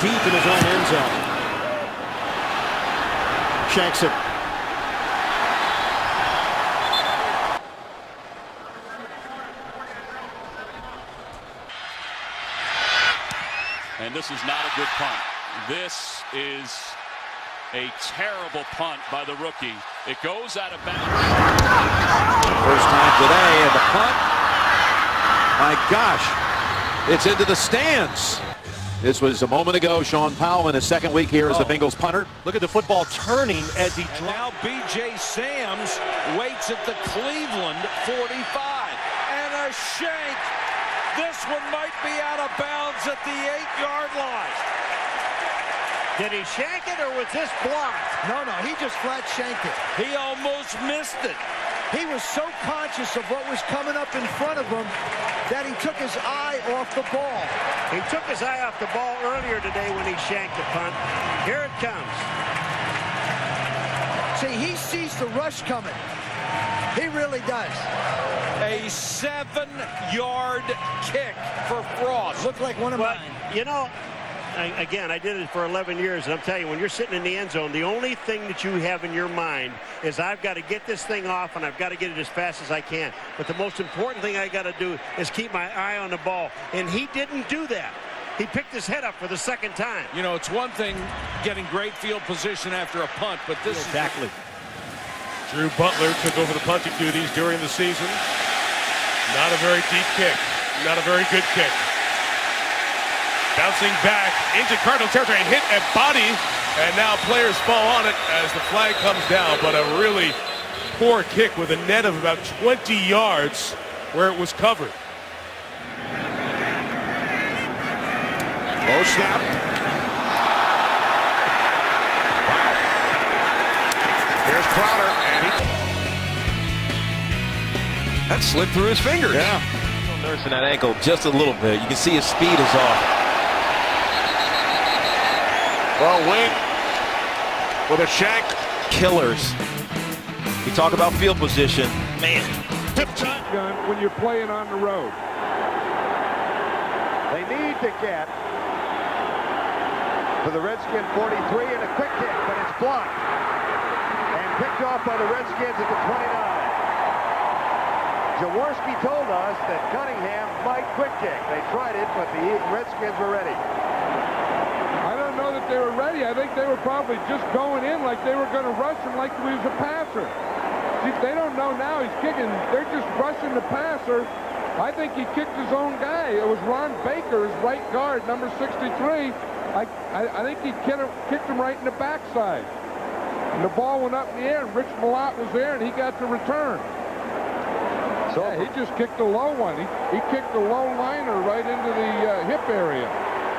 Deep in his own end zone. Shanks it. And this is not a good punt. This is a terrible punt by the rookie. It goes out of bounds. First time today, and the punt, my gosh, it's into the stands. This was a moment ago. Sean Powell in his second week here as the Bengals punter. Look at the football turning as he... And now B.J. Sams waits at the Cleveland 45. And a shank. This one might be out of bounds at the 8-yard line. Did he shank it, or was this blocked? No, he just flat shanked it. He almost missed it. He was so conscious of what was coming up in front of him that he took his eye off the ball. He took his eye off the ball earlier today when he shanked the punt. Here it comes. See, he sees the rush coming. He really does. A 7-yard kick for Frost. Looked like one of mine. You know, again, I did it for 11 years, and I'm telling you, when you're sitting in the end zone, the only thing that you have in your mind is I've got to get this thing off, and I've got to get it as fast as I can. But the most important thing I got to do is keep my eye on the ball, and he didn't do that. He picked his head up for the second time. You know, it's one thing getting great field position after a punt, but this Exactly. Drew Butler took over the punting duties during the season. Not a very deep kick. Not a very good kick. Bouncing back into Cardinal territory, hit at body, and now players fall on it as the flag comes down. But a really poor kick with a net of about 20 yards where it was covered. Low snap. Here's Crowder, and that slipped through his fingers. Yeah. Nursing that ankle just a little bit. You can see his speed is off. Well, Wing with a shank. Killers. We talk about field position. Man. Gun when you're playing on the road. They need to get to the Redskin 43 and a quick kick, but it's blocked and picked off by the Redskins at the 29. Jaworski told us that Cunningham might quick kick. They tried it, but the Redskins were ready. I don't know that they were ready. I think they were probably just going in like they were going to rush him like he was a passer. See, they don't know now he's kicking. They're just rushing the passer. I think he kicked his own guy. It was Ron Baker, his right guard, number 63. I think he kicked him right in the backside. And the ball went up in the air, and Rich Malott was there, and he got the return. So yeah, he just kicked the low one. He kicked the low liner right into the hip area.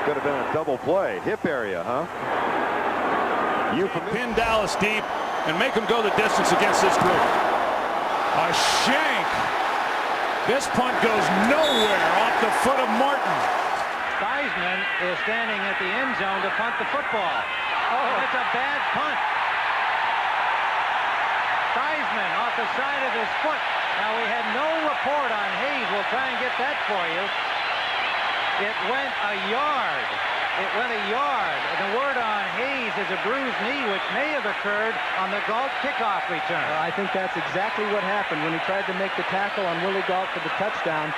Could have been a double play. Hip area, huh? You pin Dallas deep and make them go the distance against this group. A shank. This punt goes nowhere off the foot of Martin. Theismann is standing at the end zone to punt the football. Oh, that's a bad punt. Theismann off the side of his foot. Now, we had no report on Hayes. We'll try and get that for you. It went a yard. It went a yard. And the word on Hayes is a bruised knee, which may have occurred on the Galt kickoff return. I think that's exactly what happened when he tried to make the tackle on Willie Galt for the touchdown.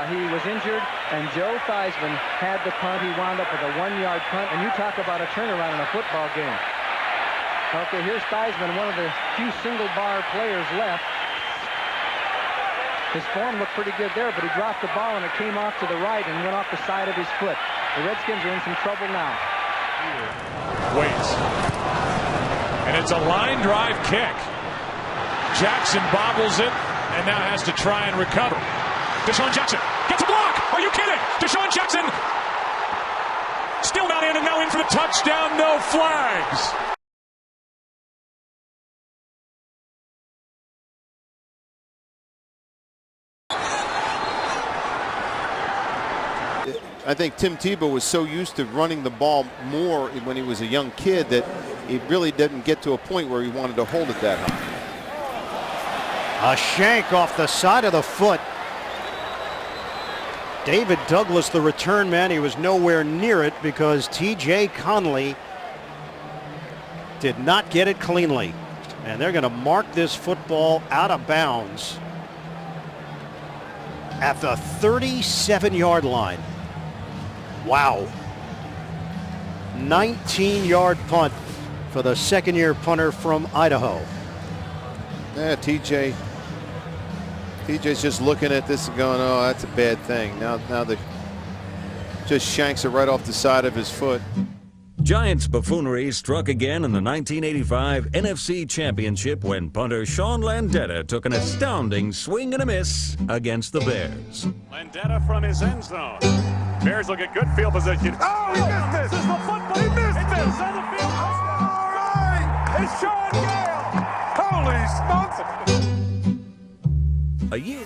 He was injured, and Joe Theismann had the punt. He wound up with a 1-yard punt, and you talk about a turnaround in a football game. Okay, here's Theismann, one of the few single-bar players left. His form looked pretty good there, but he dropped the ball, and it came off to the right and went off the side of his foot. The Redskins are in some trouble now. Waits. And it's a line drive kick. Jackson bobbles it and now has to try and recover. Deshaun Jackson gets a block. Are you kidding? Deshaun Jackson still not in, and now in for the touchdown. No flags. I think Tim Tebow was so used to running the ball more when he was a young kid that he really didn't get to a point where he wanted to hold it that high. A shank off the side of the foot. David Douglas, the return man, he was nowhere near it because T.J. Conley did not get it cleanly. And they're going to mark this football out of bounds at the 37-yard line. Wow. 19-yard punt for the second-year punter from Idaho. Yeah, TJ's just looking at this and going, oh, that's a bad thing. Now the just shanks it right off the side of his foot. Giants buffoonery struck again in the 1985 NFC Championship when punter Sean Landeta took an astounding swing and a miss against the Bears. Landeta from his end zone. Bears look at good field position. Oh, he missed it! This is the football. He missed it! On the field. All right! It's Sean Gale! Holy smokes! A year.